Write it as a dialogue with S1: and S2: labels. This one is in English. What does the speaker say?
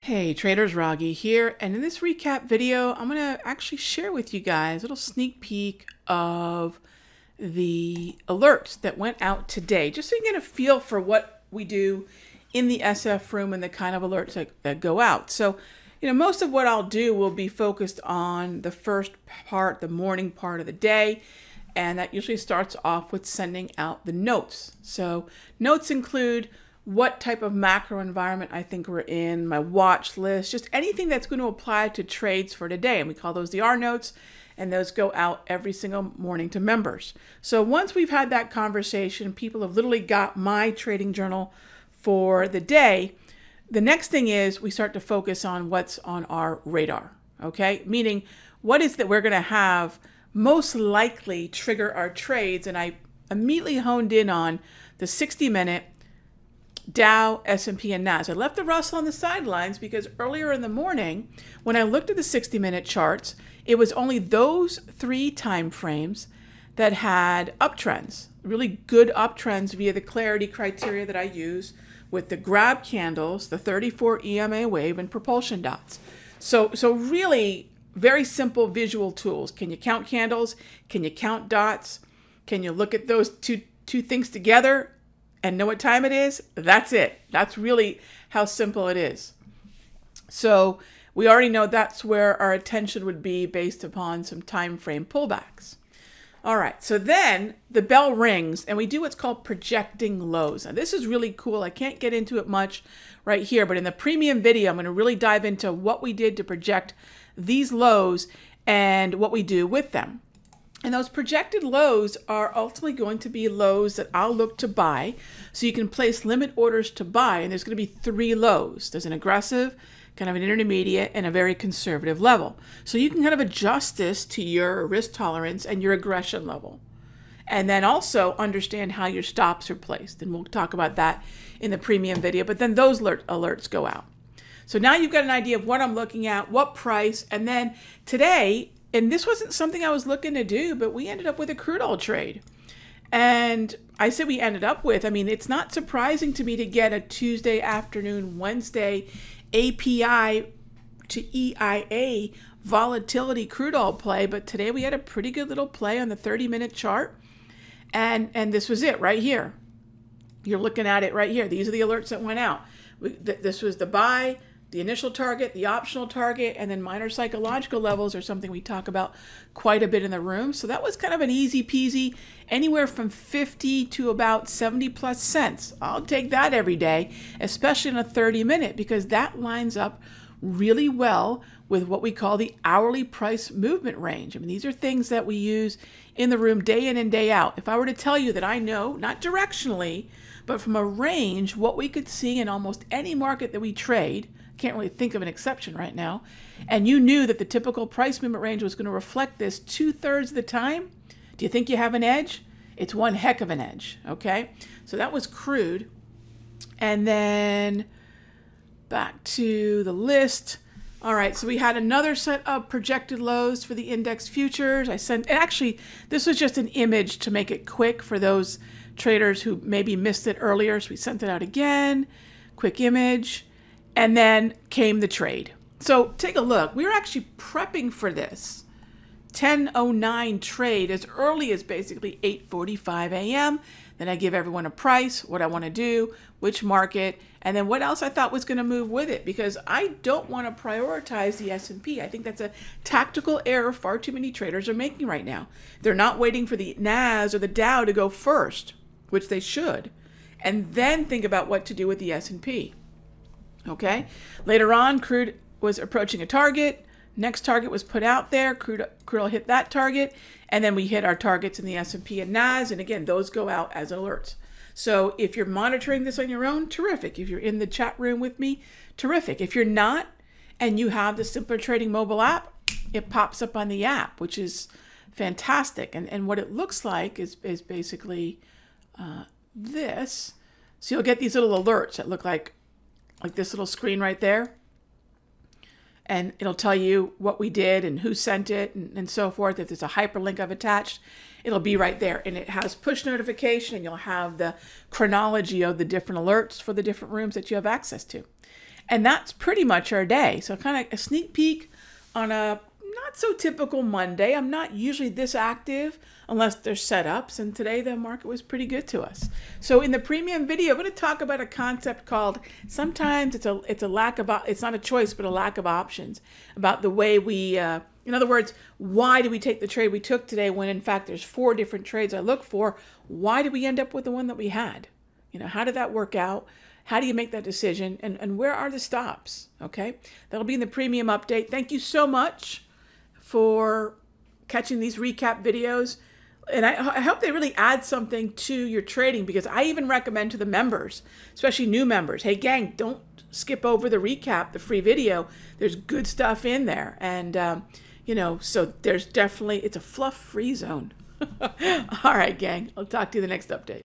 S1: Hey traders, Raghee here, and in this recap video I'm going to actually share with you guys a little sneak peek of the alerts that went out today, just so you get a feel for what we do in the SF room and the kind of alerts that go out. So, most of what I'll do will be focused on the first part, the morning part of the day, and that usually starts off with sending out the notes. So notes include what type of macro environment I think we're in, my watch list, just anything that's going to apply to trades for today. And we call those the R notes, and those go out every single morning to members. So once we've had that conversation, people have literally got my trading journal for the day. The next thing is we start to focus on what's on our radar, okay? Meaning what is that we're going to have most likely trigger our trades. And I immediately honed in on the 60-minute Dow, S&P, and Nas. I left the Russell on the sidelines because earlier in the morning, when I looked at the 60-minute charts, it was only those three time frames that had uptrends, really good uptrends via the clarity criteria that I use with the grab candles, the 34 EMA wave, and propulsion dots. So really very simple visual tools. Can you count candles? Can you count dots? Can you look at those two things together and know what time it is? That's it. That's really how simple it is. So we already know that's where our attention would be based upon some time frame pullbacks. All right, so then the bell rings and we do what's called projecting lows. Now this is really cool. I can't get into it much right here, but in the premium video, I'm going to really dive into what we did to project these lows and what we do with them. And those projected lows are ultimately going to be lows that I'll look to buy. So you can place limit orders to buy, and there's going to be three lows. There's an aggressive, kind of an intermediate, and a very conservative level. So you can kind of adjust this to your risk tolerance and your aggression level. And then also understand how your stops are placed. And we'll talk about that in the premium video. But then those alerts go out. So now you've got an idea of what I'm looking at, what price, and then today, and this wasn't something I was looking to do, but we ended up with a crude oil trade. And I said we ended up with, it's not surprising to me to get a Tuesday afternoon, Wednesday API to EIA volatility crude oil play, but today we had a pretty good little play on the 30-minute chart. And this was it right here. You're looking at it right here. These are the alerts that went out. This was the buy, the initial target, the optional target, and then minor psychological levels are something we talk about quite a bit in the room. So that was kind of an easy peasy, anywhere from 50 to about 70 plus cents. I'll take that every day, especially in a 30-minute, because that lines up really well with what we call the hourly price movement range. These are things that we use in the room day in and day out. If I were to tell you that I know, not directionally, but from a range, what we could see in almost any market that we trade, can't really think of an exception right now, and you knew that the typical price movement range was going to reflect this 2/3 of the time, do you think you have an edge? It's one heck of an edge, okay? So that was crude. And then back to the list. All right, so we had another set of projected lows for the index futures. And actually, this was just an image to make it quick for those traders who maybe missed it earlier. So we sent it out again, quick image. And then came the trade. So take a look. We were actually prepping for this 10:09 trade as early as basically 8:45 a.m. Then I give everyone a price, what I want to do, which market, and then what else I thought was going to move with it, because I don't want to prioritize the S&P. I think that's a tactical error far too many traders are making right now. They're not waiting for the Nas or the Dow to go first, which they should, and then think about what to do with the S&P. Okay, later on, crude was approaching a target. Next target was put out there. Crude oil hit that target, and then we hit our targets in the S&P and Nas. And again, those go out as alerts. So if you're monitoring this on your own, terrific. If you're in the chat room with me, terrific. If you're not, and you have the Simpler Trading mobile app, it pops up on the app, which is fantastic. And what it looks like is basically this. So you'll get these little alerts that look like this little screen right there. and it'll tell you what we did and who sent it and so forth. If there's a hyperlink I've attached, it'll be right there. And it has push notification, and you'll have the chronology of the different alerts for the different rooms that you have access to. And that's pretty much our day. So kind of a sneak peek on a not so typical Monday. I'm not usually this active unless there's setups, and today the market was pretty good to us. So in the premium video, I'm going to talk about a concept called, sometimes it's a lack of, it's not a choice, but a lack of options, about the way we, in other words, why did we take the trade we took today when in fact there's 4 different trades I look for? Why did we end up with the one that we had? You know, how did that work out? How do you make that decision? And where are the stops? Okay, that'll be in the premium update. Thank you so much for catching these recap videos. And I hope they really add something to your trading, because I even recommend to the members, especially new members, hey gang, don't skip over the recap, the free video. There's good stuff in there. And, you know, so there's definitely, it's a fluff free zone. All right, gang, I'll talk to you in the next update.